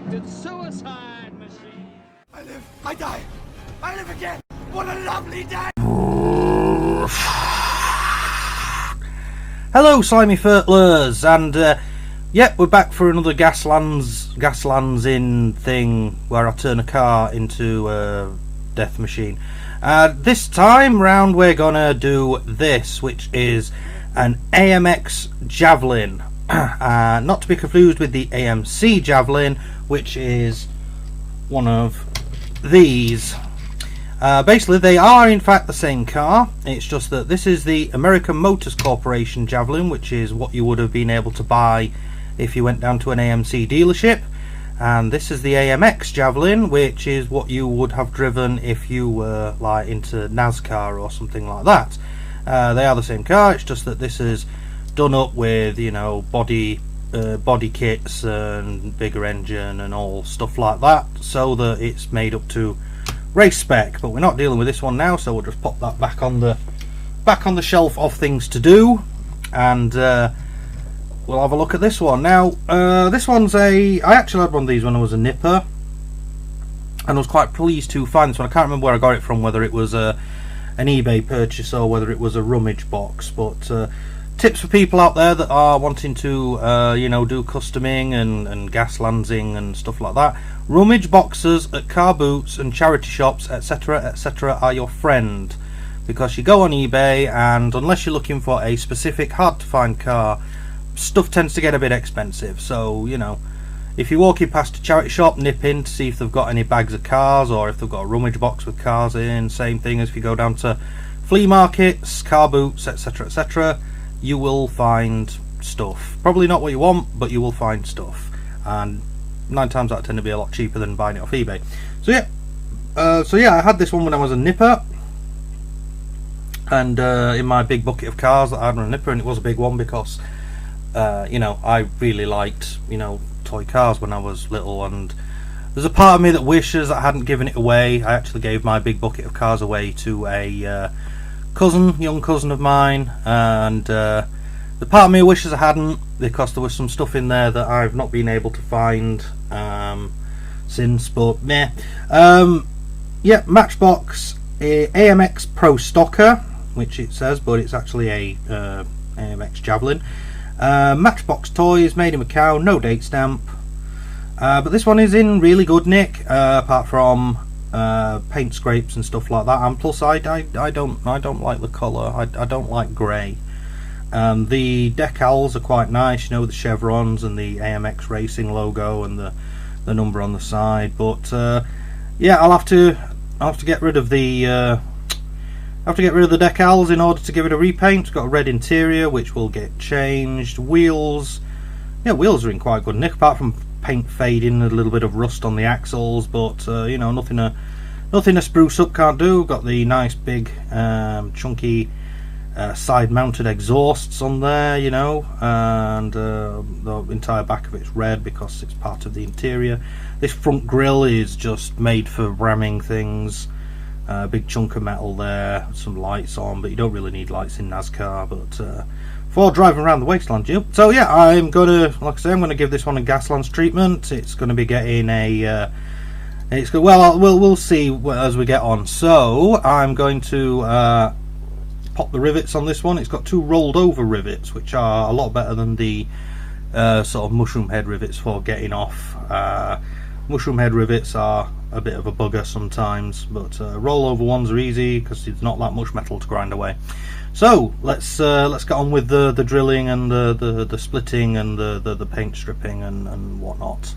self-inflicted suicide machine. I live, I die, I live again. What a lovely day! Hello, slimy furtlers, and yep, we're back for another Gaslands'd in thing where I turn a car into a death machine. This time round, we're gonna do this, which is an AMX Javelin, not to be confused with the AMC Javelin, which is one of these. Basically, they are in fact the same car. It's just that this is the American Motors Corporation Javelin, which is what you would have been able to buy if you went down to an AMC dealership, and this is the AMX Javelin, which is what you would have driven if you were like into NASCAR or something like that. They are the same car. It's just that this is done up with, you know, body kits and bigger engine and all stuff like that, so that it's made up to race spec. But we're not dealing with this one now, so we'll just pop that back on the shelf of things to do, and we'll have a look at this one now. This one's I actually had one of these when I was a nipper, and I was quite pleased to find this one. I can't remember where I got it from, whether it was an eBay purchase or whether it was a rummage box, but tips for people out there that are wanting to you know, do customing and Gaslands'ing and stuff like that. Rummage boxes at car boots and charity shops, etc., etc., are your friend, because you go on eBay, and unless you're looking for a specific hard to find car, stuff tends to get a bit expensive. So, you know, if you're walking past a charity shop, nip in to see if they've got any bags of cars, or if they've got a rummage box with cars in. Same thing as if you go down to flea markets, car boots, etc., etc., you will find stuff. Probably not what you want, but you will find stuff, and 9 times out of 10 it'll be a lot cheaper than buying it off eBay. So yeah, I had this one when I was a nipper, and in my big bucket of cars that I had on a nipper, and it was a big one because you know, I really liked, you know, toy cars when I was little, and there's a part of me that wishes I hadn't given it away. I actually gave my big bucket of cars away to a young cousin of mine, and the part of me wishes I hadn't, because there was some stuff in there that I've not been able to find since. But meh. Yeah, Matchbox AMX Pro Stocker, which it says, but it's actually a AMX Javelin. Matchbox toys, made in Macau, no date stamp. But this one is in really good nick, apart from paint scrapes and stuff like that. And plus, I don't like the colour. I don't like grey. The decals are quite nice, you know, with the chevrons and the AMX Racing logo and the number on the side. But yeah, I'll have to get rid of the decals in order to give it a repaint. It's got a red interior, which will get changed. Wheels, yeah, wheels are in quite good nick, apart from paint fading, a little bit of rust on the axles, but you know, nothing a spruce up can't do. Got the nice big chunky side mounted exhausts on there, you know, and the entire back of it's red because it's part of the interior. This front grille is just made for ramming things. Big chunk of metal there, some lights on, but you don't really need lights in NASCAR, but for driving around the wasteland. So yeah, I'm gonna, like I say, I'm gonna give this one a Gaslands'd treatment. It's gonna be getting a well, we'll see as we get on. So I'm going to pop the rivets on this one. It's got 2 rolled over rivets, which are a lot better than the sort of mushroom head rivets for getting off. Mushroom head rivets are a bit of a bugger sometimes, but rollover ones are easy because it's not that much metal to grind away. So let's get on with the drilling and the splitting and the paint stripping and whatnot.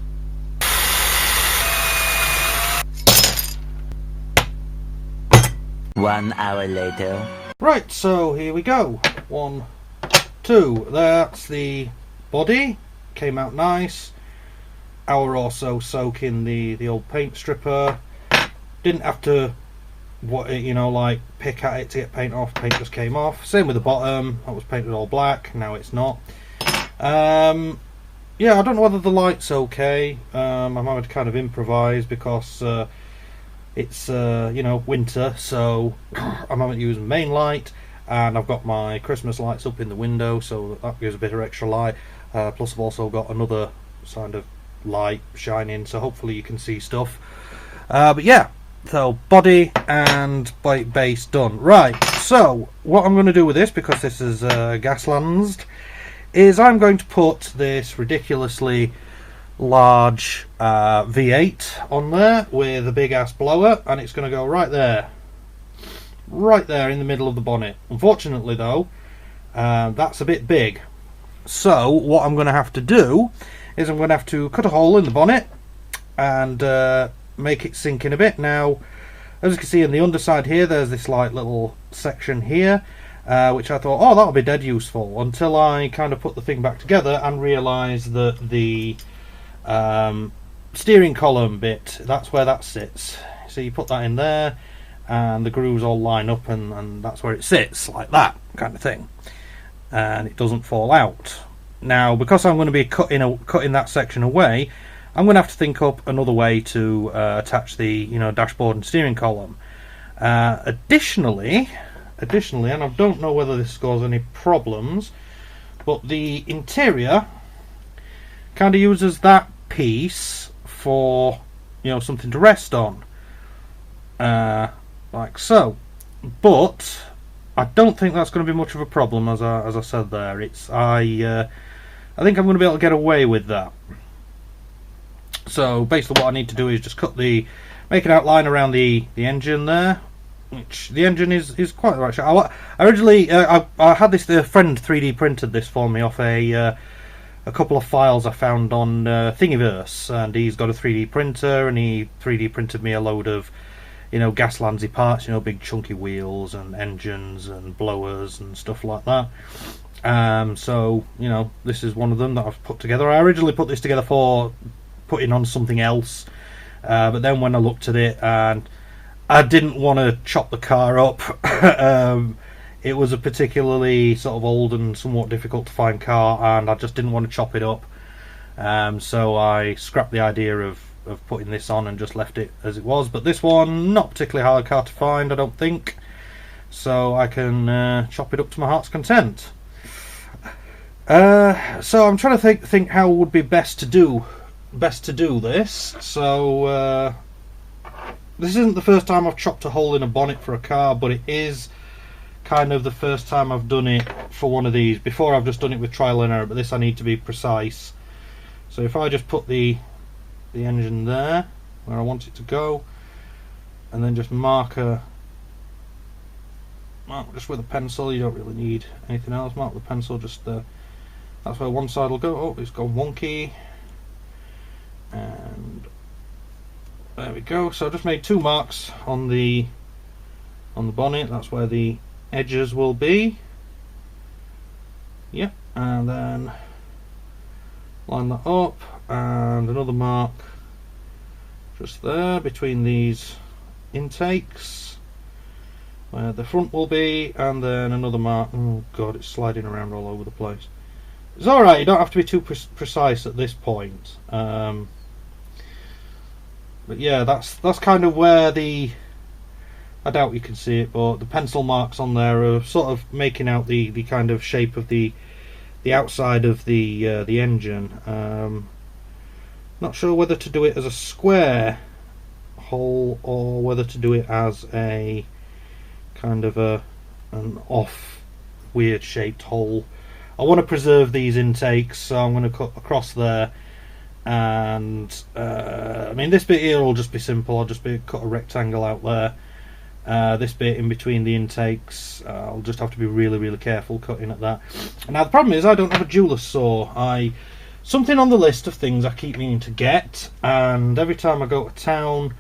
One hour later. Right, so here we go. 1, 2. That's the body. Came out nice. Hour or so soaking the old paint stripper. Didn't have to, you know, like pick at it to get paint off. Paint just came off. Same with the bottom. That was painted all black. Now it's not. Yeah, I don't know whether the light's okay. I'm having to kind of improvise because it's you know, winter, so I'm having to use main light, and I've got my Christmas lights up in the window, so that gives a bit of extra light. Plus I've also got another kind of light shining, so hopefully you can see stuff. But yeah, so body and base done. Right, so what I'm going to do with this, because this is Gaslands'd, is I'm going to put this ridiculously large V8 on there with a big ass blower, and it's going to go right there in the middle of the bonnet. Unfortunately though, that's a bit big, so what I'm going to have to do is I'm going to have to cut a hole in the bonnet and make it sink in a bit. Now, as you can see on the underside here, there's this like little section here, which I thought, oh, that'll be dead useful, until I kind of put the thing back together and realised that the steering column bit, that's where that sits. So you put that in there and the grooves all line up, and that's where it sits, like that kind of thing, and it doesn't fall out. Now, because I'm going to be cutting that section away, I'm going to have to think up another way to attach the dashboard and steering column. Additionally, and I don't know whether this causes any problems, but the interior kind of uses that piece for something to rest on, like so. But I don't think that's going to be much of a problem, as I said there. I think I'm going to be able to get away with that. So basically what I need to do is just make an outline around the engine there, which the engine is quite the right shape. I originally I had this, a friend 3D printed this for me off a couple of files I found on Thingiverse, and he's got a 3D printer, and he 3D printed me a load of Gaslands'd parts, big chunky wheels and engines and blowers and stuff like that. So this is one of them that I've put together. I originally put this together for putting on something else, but then when I looked at it, and I didn't want to chop the car up. It was a particularly sort of old and somewhat difficult to find car, and I just didn't want to chop it up. So I scrapped the idea of putting this on and just left it as it was. But this one, not particularly hard car to find, I don't think, so I can chop it up to my heart's content. So I'm trying to think how would be best to do this. So this isn't the first time I've chopped a hole in a bonnet for a car, but it is kind of the first time I've done it for one of these. Before, I've just done it with trial and error, but this I need to be precise. So if I just put the engine there where I want it to go, and then just mark just with a pencil, you don't really need anything else, mark with a pencil, just that's where one side will go. Oh, it's gone wonky, and there we go. So I just made 2 marks on the bonnet. That's where the edges will be. Yep, and then line that up, and another mark just there between these intakes where the front will be, and then another mark. Oh god, it's sliding around all over the place. It's alright, you don't have to be too precise at this point. But yeah, that's kind of where I doubt you can see it, but the pencil marks on there are sort of making out the kind of shape of the outside of the engine. Not sure whether to do it as a square hole or whether to do it as a kind of an off weird shaped hole. I want to preserve these intakes, so I'm going to cut across there, and I mean, this bit here will just be simple. I'll just cut a rectangle out there. This bit in between the intakes, I'll just have to be really careful cutting at that. Now the problem is I don't have a jeweler's saw. Something on the list of things I keep meaning to get, and every time I go to town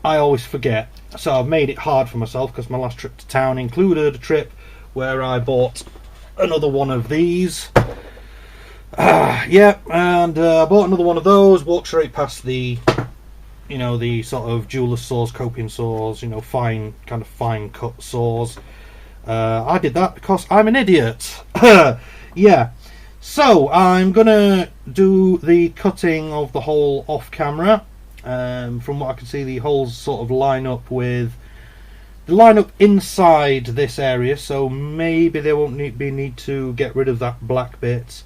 I always forget. So I've made it hard for myself, because my last trip to town included a trip where I bought another one of these. Yeah, and I bought another one of those, walked straight past the the sort of jeweler's saws, coping saws, fine cut saws. I did that because I'm an idiot. Yeah, so I'm gonna do the cutting of the hole off camera. From what I can see, the holes sort of line up inside this area, so maybe they won't need to get rid of that black bit.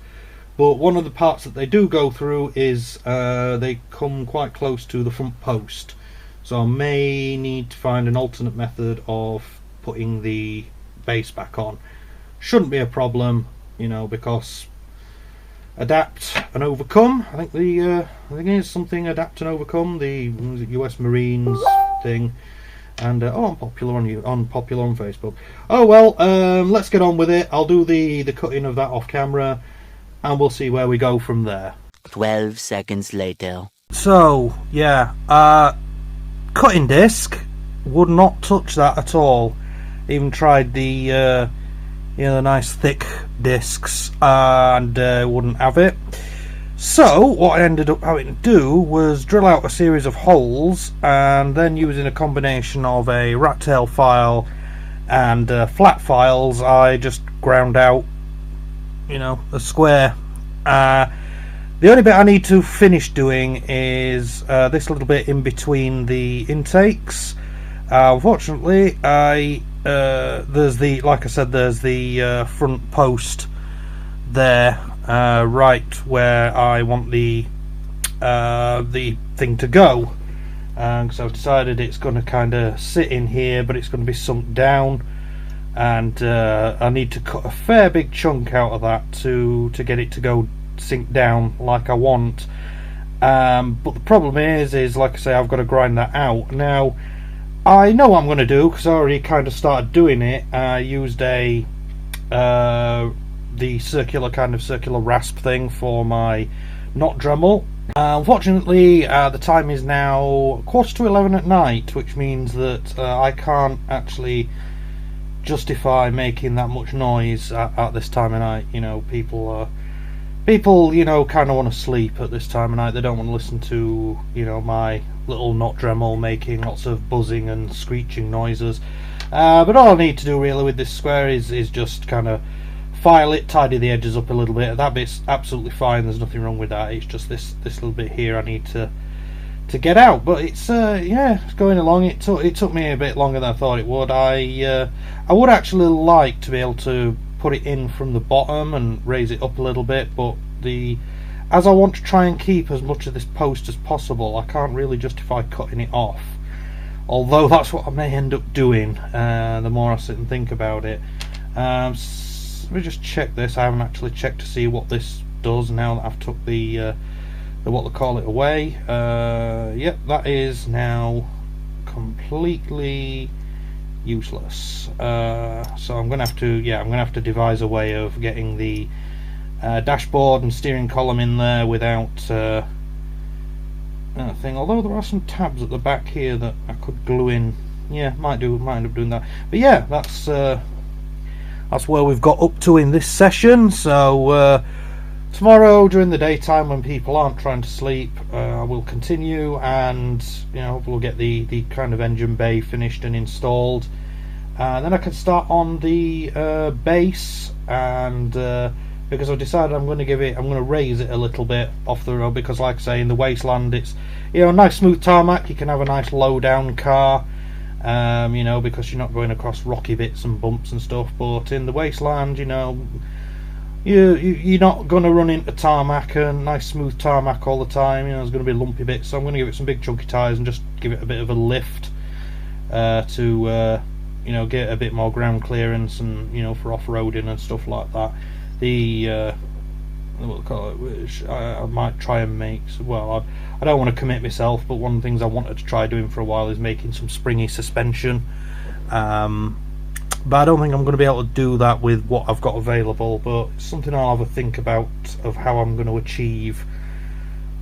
but one of the parts that they do go through is they come quite close to the front post, so I may need to find an alternate method of putting the base back on. Shouldn't be a problem, you know, because adapt and overcome. I think it's something adapt and overcome, the US Marines thing. And unpopular on Facebook. Oh well, let's get on with it. I'll do the cutting of that off camera, and we'll see where we go from there. 12 seconds later. So yeah, cutting disc would not touch that at all. Even tried the the nice thick discs, and wouldn't have it. So what I ended up having to do was drill out a series of holes, and then using a combination of a rat tail file and flat files, I just ground out, you know, a square. The only bit I need to finish doing is this little bit in between the intakes. Unfortunately, there's the, like I said, there's the front post there. Right where I want the thing to go, so I've decided it's going to kind of sit in here, but it's going to be sunk down, and I need to cut a fair big chunk out of that to get it to go sink down like I want. But the problem is like I say, I've got to grind that out. Now I know what I'm going to do because I already kind of started doing it. I used the circular rasp thing for my knot Dremel. Unfortunately, the time is now 11:15 at night, which means that I can't actually justify making that much noise at this time of night. You know, people you know, kind of want to sleep at this time of night. They don't want to listen to, you know, my little knot Dremel making lots of buzzing and screeching noises. But all I need to do really with this square is just kind of file it, tidy the edges up a little bit. That bit's absolutely fine, there's nothing wrong with that. It's just this little bit here I need to get out. But it's yeah, it's going along. It took me a bit longer than I thought it would. I would actually like to be able to put it in from the bottom and raise it up a little bit, but as I want to try and keep as much of this post as possible, I can't really justify cutting it off, although that's what I may end up doing the more I sit and think about it. Let me just check this. I haven't actually checked to see what this does now that I've took the what they call it away. Yep, that is now completely useless. So I'm gonna have to devise a way of getting the dashboard and steering column in there without thing. Although there are some tabs at the back here that I could glue in. Yeah, might end up doing that. But yeah, that's where we've got up to in this session. So tomorrow during the daytime when people aren't trying to sleep, I will continue, and you know, we'll get the kind of engine bay finished and installed, and then I can start on the base. And because I've decided I'm going to raise it a little bit off the road, because like I say, in the wasteland it's, you know, a nice smooth tarmac, you can have a nice low down car. You know, because you're not going across rocky bits and bumps and stuff. But in the wasteland, you know, you're not going to run into tarmac and nice smooth tarmac all the time. You know, there's going to be lumpy bits, so I'm going to give it some big chunky tyres and just give it a bit of a lift to you know, get a bit more ground clearance, and you know, for off-roading and stuff like that. What we'll call it, which I might try and make. Well, I don't want to commit myself, but one of the things I wanted to try doing for a while is making some springy suspension. But I don't think I'm going to be able to do that with what I've got available. But it's something I'll have a think about of how I'm going to achieve.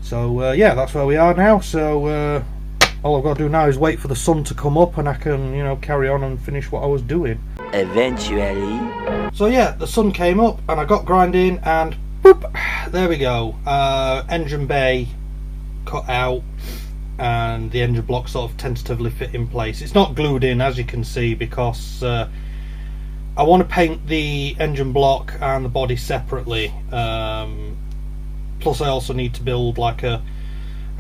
So yeah, that's where we are now. So all I've got to do now is wait for the sun to come up, and I can, you know, carry on and finish what I was doing. Eventually. So yeah, the sun came up and I got grinding, and boop, there we go. Engine bay cut out, and the engine block sort of tentatively fit in place. It's not glued in, as you can see, because I want to paint the engine block and the body separately. Plus I also need to build like a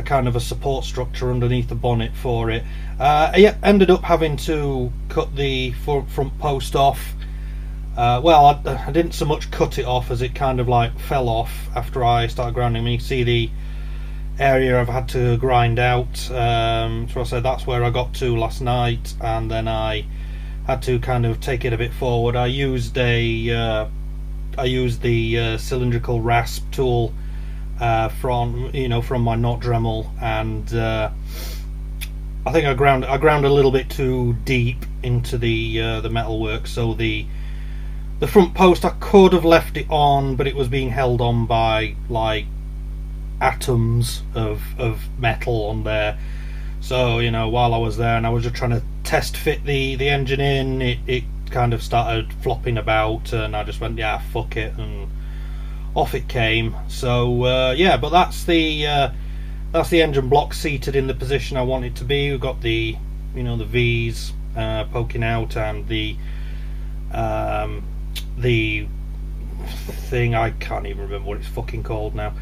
kind of a support structure underneath the bonnet for it. I ended up having to cut the front post off. well, I didn't so much cut it off as it kind of like fell off after I started grinding. You see the area I've had to grind out. So I said that's where I got to last night, and then I had to kind of take it a bit forward. I used the cylindrical rasp tool from my knot Dremel, and I think I ground a little bit too deep into the metalwork, so the front post I could have left it on, but it was being held on by like atoms of metal on there. So while I was there and I was just trying to test fit the engine in, it kind of started flopping about, and I just went, yeah, fuck it, and off it came. So yeah, but that's the engine block seated in the position I want it to be. We've got the the V's poking out, and the thing, I can't even remember what it's fucking called now,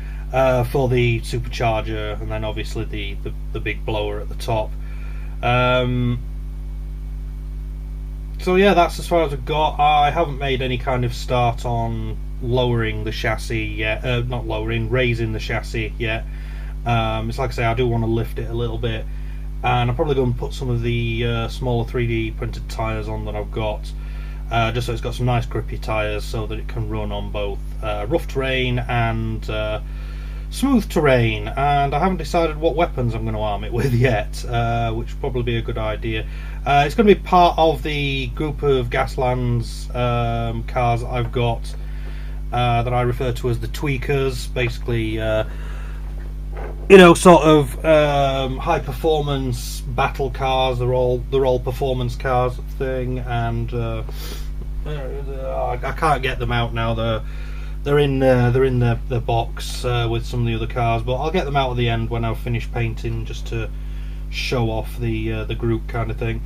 for the supercharger, and then obviously the big blower at the top. So yeah, that's as far as I've got. I haven't made any kind of start on lowering the chassis yet, raising the chassis yet. It's like I say, I do want to lift it a little bit, and I'm probably going to put some of the smaller 3D printed tyres on that I've got, just so it's got some nice grippy tyres so that it can run on both rough terrain and smooth terrain. And I haven't decided what weapons I'm going to arm it with yet, which would probably be a good idea. It's going to be part of the group of Gaslands'd cars that I've got, that I refer to as the tweakers. Basically, sort of high performance battle cars. They're all performance cars thing, and I can't get them out now. They're in the box with some of the other cars, but I'll get them out at the end when I've finished painting, just to show off the group kind of thing.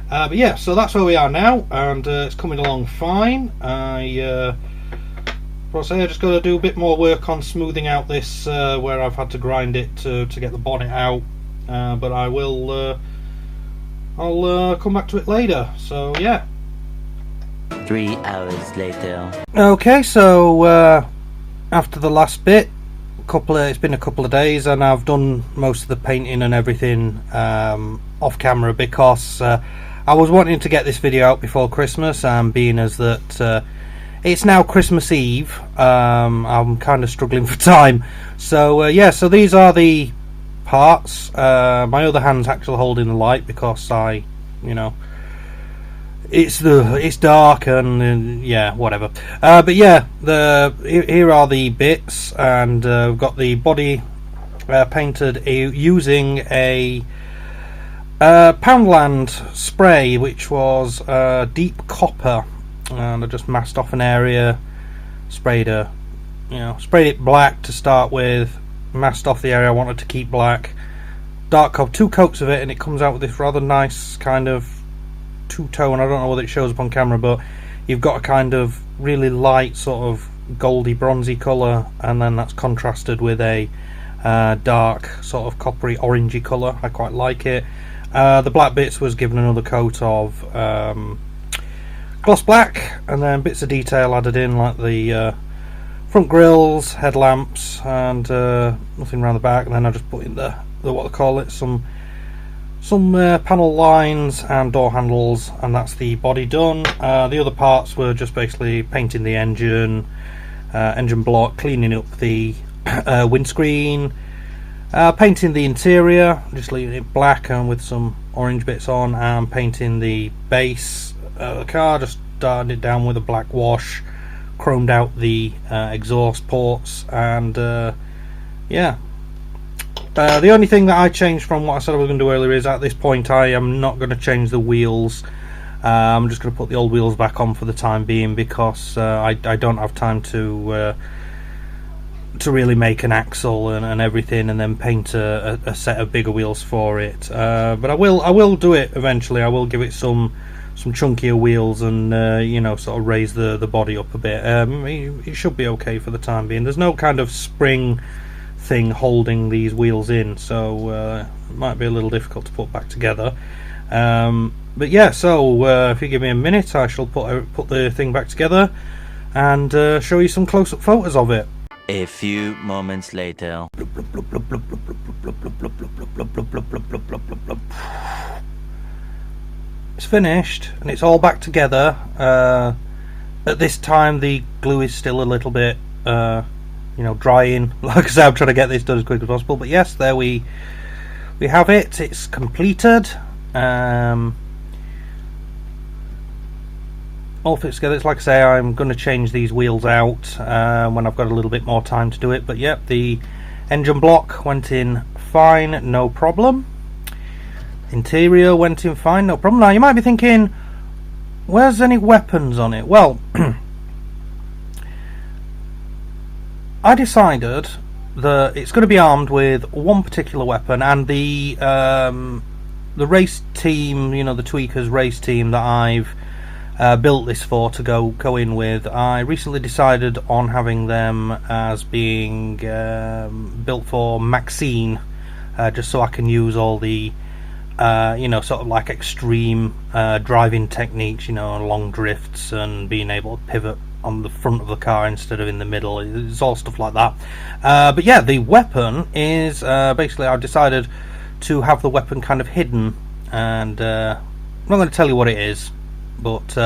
But yeah, so that's where we are now, and it's coming along fine. I just got to do a bit more work on smoothing out this where I've had to grind it to get the bonnet out, but I'll come back to it later. So yeah. 3 hours later. Okay, so after the last bit, it's been a couple of days, and I've done most of the painting and everything off camera, because I was wanting to get this video out before Christmas, and being as that it's now Christmas Eve, I'm kind of struggling for time. So yeah, so these are the parts. My other hand's actually holding the light because it's dark, and yeah, whatever. But yeah, here are the bits, and we've got the body painted using a Poundland spray, which was deep copper, and I just masked off an area, sprayed it black to start with, masked off the area I wanted to keep black, dark coat, 2 coats of it, and it comes out with this rather nice kind of two-tone. I don't know whether it shows up on camera, but you've got a kind of really light sort of goldy bronzy colour, and then that's contrasted with a dark sort of coppery orangey colour. I quite like it. The black bits was given another coat of gloss black, and then bits of detail added in, like the front grills, headlamps, and nothing around the back. And then I just put in the what they call it, some panel lines and door handles, and that's the body done. The other parts were just basically painting the engine block, cleaning up the windscreen, painting the interior, just leaving it black and with some orange bits on, and painting the base of the car, just darting it down with a black wash, chromed out the exhaust ports, and yeah. The only thing that I changed from what I said I was going to do earlier is, at this point I am not going to change the wheels. I'm just going to put the old wheels back on for the time being, because I don't have time to really make an axle and everything, and then paint a set of bigger wheels for it. But I will do it eventually. I will give it some chunkier wheels, and sort of raise the body up a bit. It should be okay for the time being. There's no kind of spring thing holding these wheels in, so it might be a little difficult to put back together. But yeah, so if you give me a minute, I shall put the thing back together and show you some close-up photos of it. A few moments later. It's finished and it's all back together. At this time the glue is still a little bit drying. Like I said, I'm trying to get this done as quick as possible, but yes, there we have it. It's completed. All fits together. It's like I say, I'm going to change these wheels out when I've got a little bit more time to do it, but yep, the engine block went in fine, no problem. Interior went in fine, no problem. Now you might be thinking, where's any weapons on it? Well, I decided that it's going to be armed with one particular weapon, and the race team, you know, the Tweakers race team that I've built this for to go in with, I recently decided on having them as being built for Maxine, just so I can use all the sort of like extreme driving techniques, you know, long drifts and being able to pivot on the front of the car instead of in the middle. It's all stuff like that. But yeah, the weapon is basically, I've decided to have the weapon kind of hidden, and I'm not going to tell you what it is, but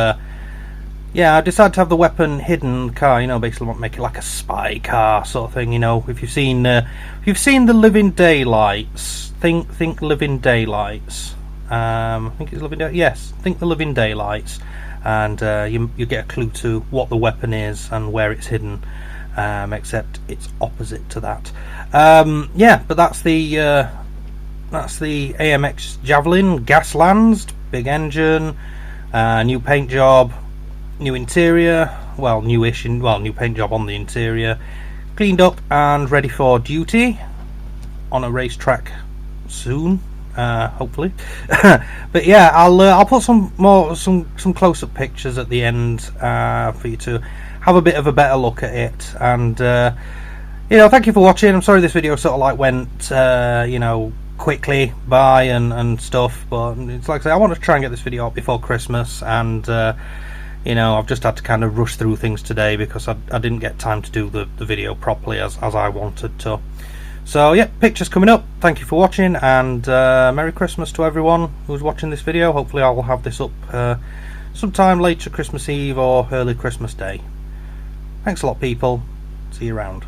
yeah, I decided to have the weapon hidden in the car, you know, basically want to make it like a spy car sort of thing, you know. If you've seen the Living Daylights, think Living Daylights, I think it's Living Daylights, yes, think the Living Daylights, and you get a clue to what the weapon is and where it's hidden, except it's opposite to that. Yeah, but that's the AMX Javelin, Gaslands'd, big engine, new paint job, new interior, well, new paint job on the interior, cleaned up and ready for duty on a racetrack soon, hopefully. But yeah, I'll put some close-up pictures at the end for you to have a bit of a better look at it. And thank you for watching. I'm sorry this video sort of like went quickly by and stuff, but it's like I say, I want to try and get this video up before Christmas, and I've just had to kind of rush through things today because I didn't get time to do the video properly as I wanted to. So yeah, pictures coming up. Thank you for watching, and Merry Christmas to everyone who's watching this video. Hopefully I will have this up sometime later Christmas Eve or early Christmas Day. Thanks a lot, people. See you around.